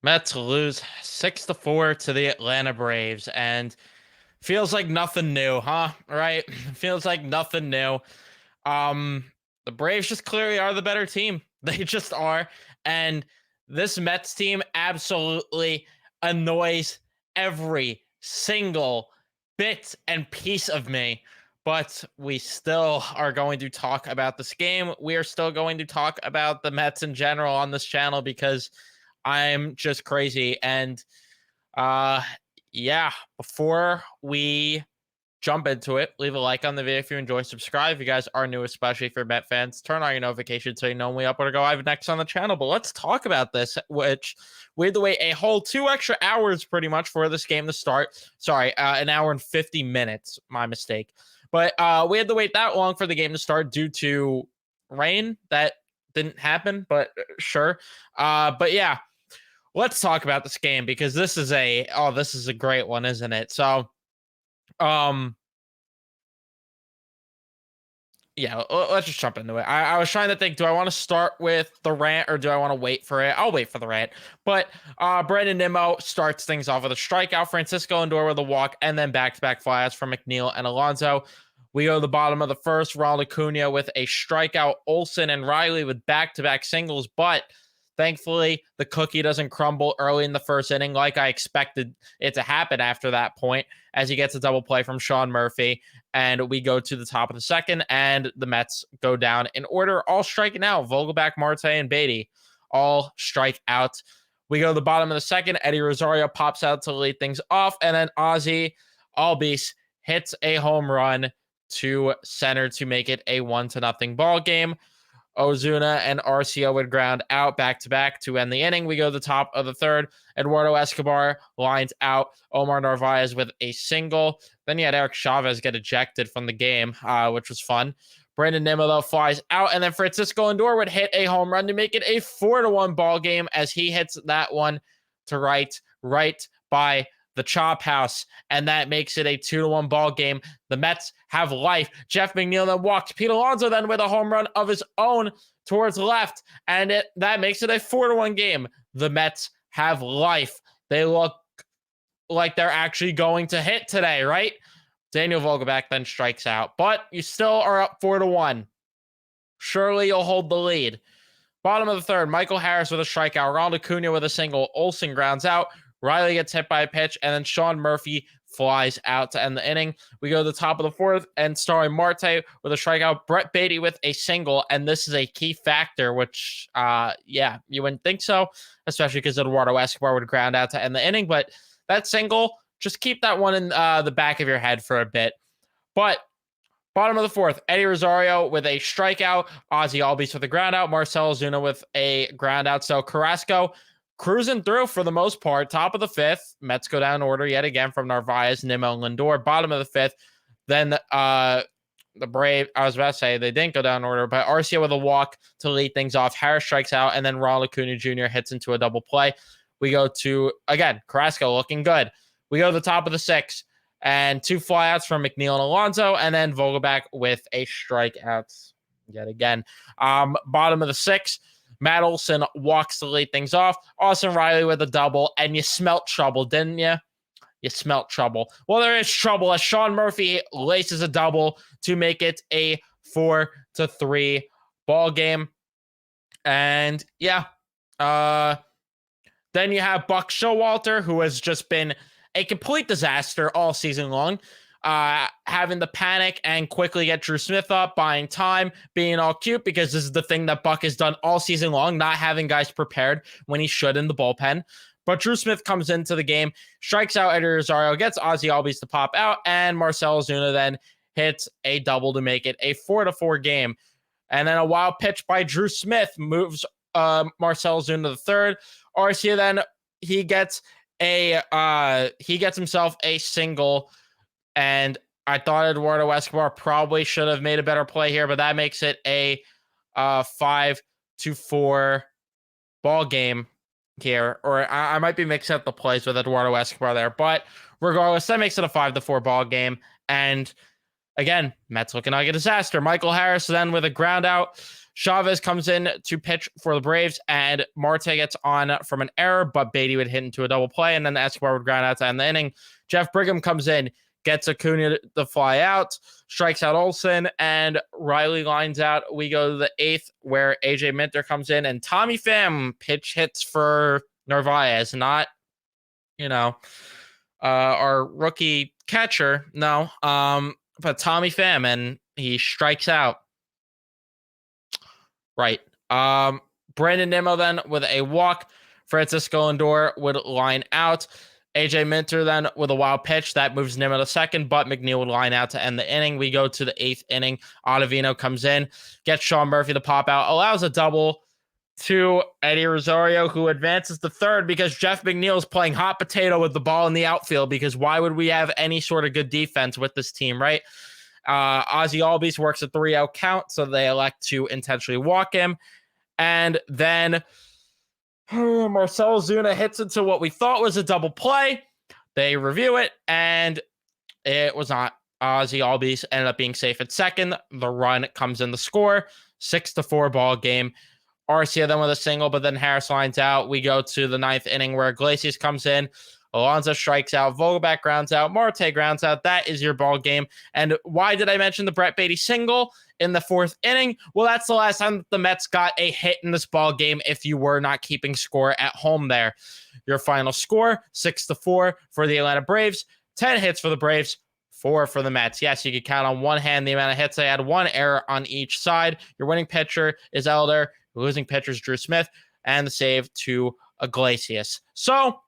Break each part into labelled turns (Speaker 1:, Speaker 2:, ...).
Speaker 1: Mets lose 6-4 to the Atlanta Braves, and feels like nothing new, huh? Right? Feels like nothing new. Um, the Braves just clearly are the better team. They just are. And this Mets team absolutely annoys every single bit and piece of me. But we still are going to talk about this game. We are still going to talk about the Mets in general on this channel because I'm just crazy. And uh yeah, before we jump into it, leave a like on the video if you enjoy, subscribe if you guys are new, especially if you're Met fans, turn on your notifications so you know when we upload or go live next on the channel. But let's talk about this, which we had to wait a whole 2 extra hours pretty much for this game to start. Sorry, an hour and 50 minutes, my mistake. But we had to wait that long for the game to start due to rain that didn't happen, but sure. But yeah, let's talk about this game because this is a great one, isn't it? So um yeah, let's just jump into it. I was trying to think, do I want to start with the rant or do I want to wait for it? I'll wait for the rant. But Brandon Nimmo starts things off with a strikeout, Francisco Lindor with a walk, and then back-to-back flyouts from McNeil and Alonso. We go to the bottom of the first, Ronald Acuna with a strikeout, Olson and Riley with back-to-back singles, but thankfully the cookie doesn't crumble early in the first inning like I expected it to happen after that point, as he gets a double play from Sean Murphy. And we go to the top of the second, and the Mets go down in order, all striking out. Vogelback, Marte, and Beatty all strike out. We go to the bottom of the second. Eddie Rosario pops out to lead things off, and then Ozzy Albies hits a home run to center to make it a 1-0 ball game. Ozuna and Arcia would ground out back to back to end the inning. We go to the top of the third. Eduardo Escobar lines out Omar Narvaez with a single. Then you had Eric Chavez get ejected from the game, which was fun. Brandon Nimmo, though, flies out. And then Francisco Lindor would hit a home run to make it a 4-1 ball game as he hits that one to right by the chop house, and that makes it a 2-1 ball game. The Mets have life. Jeff McNeil then walks Pete Alonso then with a home run of his own towards left, and that makes it a 4-1 game. The Mets have life. They look like they're actually going to hit today, right? Daniel Vogelback then strikes out, but you still are up 4-1. Surely you'll hold the lead. Bottom of the third, Michael Harris with a strikeout, Ronald Acuna with a single, Olson grounds out, Riley gets hit by a pitch, and then Sean Murphy flies out to end the inning. We go to the top of the fourth, and starring Marte with a strikeout, Brett Beatty with a single, and this is a key factor, which, you wouldn't think so, especially because Eduardo Escobar would ground out to end the inning, but that single, just keep that one in the back of your head for a bit. But bottom of the fourth, Eddie Rosario with a strikeout, Ozzy Albies with a ground out, Marcell Ozuna with a ground out. So Carrasco cruising through for the most part. Top of the fifth, Mets go down in order yet again from Narvaez, Nimmo, and Lindor. Bottom of the fifth, then the Brave, I was about to say they didn't go down in order, but Arcia with a walk to lead things off. Harris strikes out, and then Ronald Acuna Jr. hits into a double play. We go to, again, Carrasco looking good. We go to the top of the sixth, and 2 flyouts from McNeil and Alonso, and then Vogelback with a strikeout yet again. Bottom of the sixth, Matt Olson walks to lead things off. Austin Riley with a double, and you smelt trouble, didn't you? You smelt trouble. Well, there is trouble as Sean Murphy laces a double to make it a 4-3 ball game. And yeah, then you have Buck Showalter, who has just been a complete disaster all season long. Having the panic and quickly get Drew Smith up, buying time, being all cute, because this is the thing that Buck has done all season long, not having guys prepared when he should in the bullpen. But Drew Smith comes into the game, strikes out Eddie Rosario, gets Ozzy Albies to pop out, and Marcell Ozuna then hits a double to make it a 4-4 game. And then a wild pitch by Drew Smith moves Marcell Ozuna to the third. Arcia then he gets himself a single. And I thought Eduardo Escobar probably should have made a better play here, but that makes it a 5-4 ball game here. Or I might be mixing up the plays with Eduardo Escobar there. But regardless, that makes it a 5-4 ball game. And again, Mets looking like a disaster. Michael Harris then with a ground out. Chavez comes in to pitch for the Braves, and Marte gets on from an error, but Beatty would hit into a double play, and then Escobar would ground out to end the inning. Jeff Brigham comes in, gets Acuna to fly out, strikes out Olson, and Riley lines out. We go to the 8th, where AJ Minter comes in, and Tommy Pham pitch hits for Narvaez, not, our rookie catcher. No, but Tommy Pham, and he strikes out. Right. Brandon Nimmo then with a walk. Francisco Lindor would line out. AJ Minter then with a wild pitch that moves Nimmo to second, but McNeil would line out to end the inning. We go to the 8th inning. Ottavino comes in, gets Sean Murphy to pop out, allows a double to Eddie Rosario, who advances to third because Jeff McNeil is playing hot potato with the ball in the outfield, because why would we have any sort of good defense with this team, right? Ozzy Albies works a 3-out count, so they elect to intentionally walk him. And then Marcell Ozuna hits into what we thought was a double play. They review it, and it was not. Ozzy Albies ended up being safe at second. The run comes in the score. 6-4 ball game. Arcia then with a single, but then Harris lines out. We go to the 9th inning, where Iglesias comes in. Alonso strikes out. Vogelback grounds out. Marte grounds out. That is your ball game. And why did I mention the Brett Beatty single in the 4th inning? Well, that's the last time the Mets got a hit in this ball game, if you were not keeping score at home there. Your final score, 6-4 for the Atlanta Braves. 10 hits for the Braves, 4 for the Mets. Yes, you could count on one hand the amount of hits. They had one error on each side. Your winning pitcher is Elder. Your losing pitcher is Drew Smith. And the save to Iglesias. So,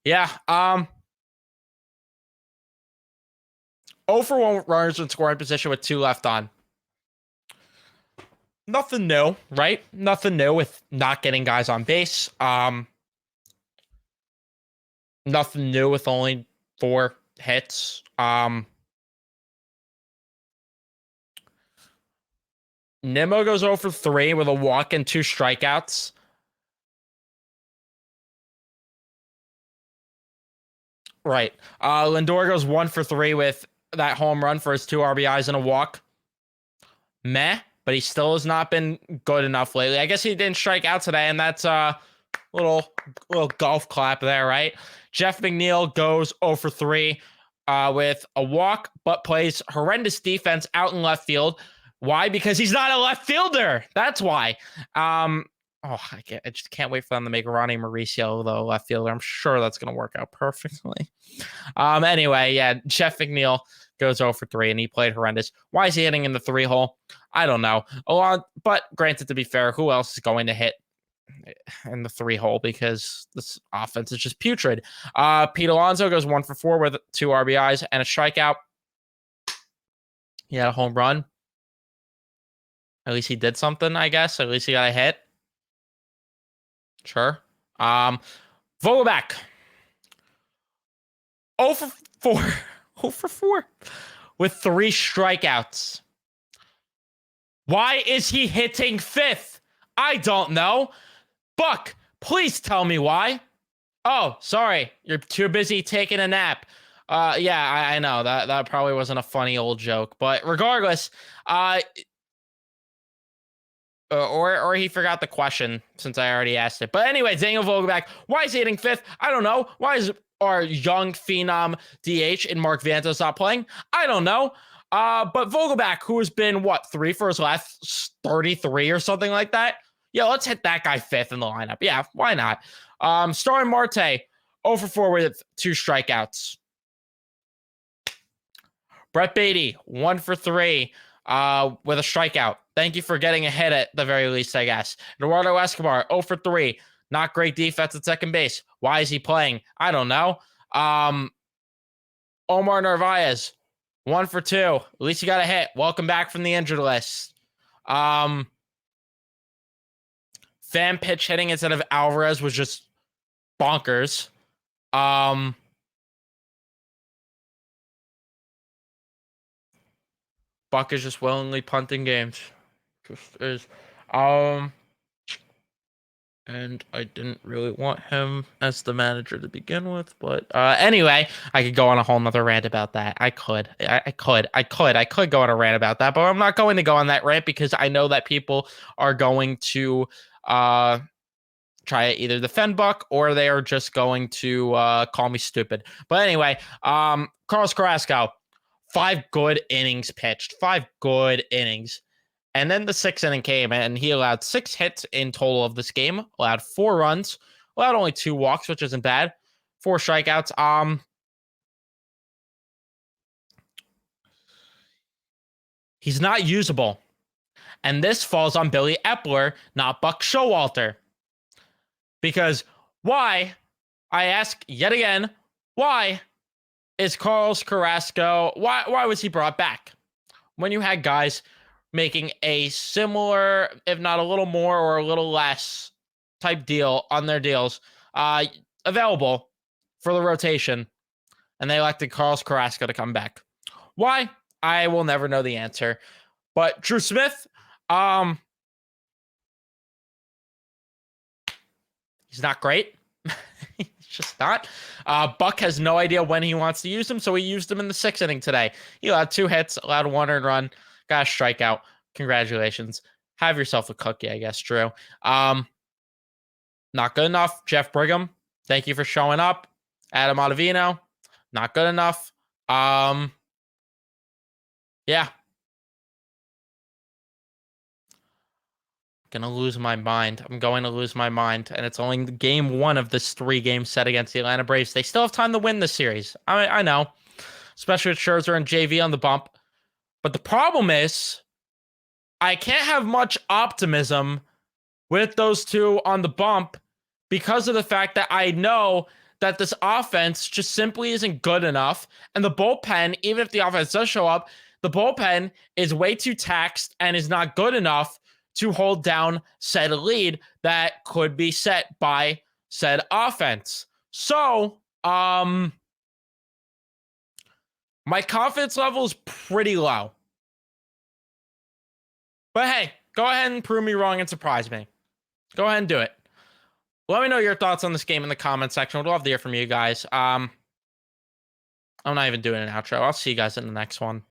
Speaker 1: yeah, 0 for 1 runners in scoring position with 2 left on. Nothing new, right? Nothing new with not getting guys on base. Nothing new with only 4 hits. Nimmo goes 0 for 3 with a walk and 2 strikeouts. Right. Lindor goes 1 for 3 with that home run for his 2 RBIs and a walk. Meh, but he still has not been good enough lately. I guess he didn't strike out today, and that's a little golf clap there, right? Jeff McNeil goes 0 for 3 with a walk, but plays horrendous defense out in left field. Why? Because he's not a left fielder. That's why. I just can't wait for them to make Ronnie Mauricio the left fielder. I'm sure that's going to work out perfectly. Anyway, yeah, Jeff McNeil goes 0 for 3, and he played horrendous. Why is he hitting in the 3-hole? I don't know. But granted, to be fair, who else is going to hit in the 3-hole, because this offense is just putrid? Pete Alonso goes 1 for 4 with 2 RBIs and a strikeout. He had a home run. At least he did something, I guess. At least he got a hit. Sure. Vogelback. 0 for 4. 0 for 4 with 3 strikeouts. Why is he hitting 5th? I don't know. Buck, please tell me why. Oh, sorry. You're too busy taking a nap. Yeah, I know. That probably wasn't a funny old joke. But regardless, or he forgot the question, since I already asked it. But anyway, Daniel Vogelback, why is he hitting 5th? I don't know. Why is our young phenom DH in Mark Vientos not playing? I don't know. But Vogelback, who has been, 3 for his last 33 or something like that? Yeah, let's hit that guy 5th in the lineup. Yeah, why not? Starring Marte, 0 for 4 with 2 strikeouts. Brett Beatty, 1 for 3 with a strikeout. Thank you for getting a hit at the very least, I guess. Eduardo Escobar, 0 for 3. Not great defense at second base. Why is he playing? I don't know. Omar Narvaez, 1 for 2. At least he got a hit. Welcome back from the injured list. Fan pitch hitting instead of Alvarez was just bonkers. Buck is just willingly punting games. Just is. And I didn't really want him as the manager to begin with, but anyway, I could go on a whole nother rant about that. I could go on a rant about that, but I'm not going to go on that rant because I know that people are going to uh try to either defend Buck or they are just going to call me stupid. But anyway, Carlos Carrasco, 5 good innings pitched, 5 good innings. And then the 6th inning came and he allowed 6 hits in total of this game, allowed 4 runs, allowed only 2 walks, which isn't bad. 4 strikeouts. He's not usable. And this falls on Billy Epler, not Buck Showalter. Because why, I ask yet again, why is Carlos Carrasco, why was he brought back? When you had guys making a similar, if not a little more or a little less type deal on their deals, available for the rotation, and they elected Carlos Carrasco to come back. Why? I will never know the answer. But Drew Smith, he's not great. He's just not. Buck has no idea when he wants to use him, so he used him in the 6th inning today. He allowed 2 hits, allowed 1 earned run, got a strikeout. Congratulations. Have yourself a cookie, I guess, Drew. Not good enough. Jeff Brigham, thank you for showing up. Adam Ottavino, not good enough. Yeah. Gonna lose my mind. I'm going to lose my mind. And it's only game 1 of this 3-game set against the Atlanta Braves. They still have time to win this series. I know. Especially with Scherzer and JV on the bump. But the problem is, I can't have much optimism with those two on the bump because of the fact that I know that this offense just simply isn't good enough. And the bullpen, even if the offense does show up, the bullpen is way too taxed and is not good enough to hold down said lead that could be set by said offense. So, my confidence level is pretty low. But hey, go ahead and prove me wrong and surprise me. Go ahead and do it. Let me know your thoughts on this game in the comment section. I'd love to hear from you guys. I'm not even doing an outro. I'll see you guys in the next one.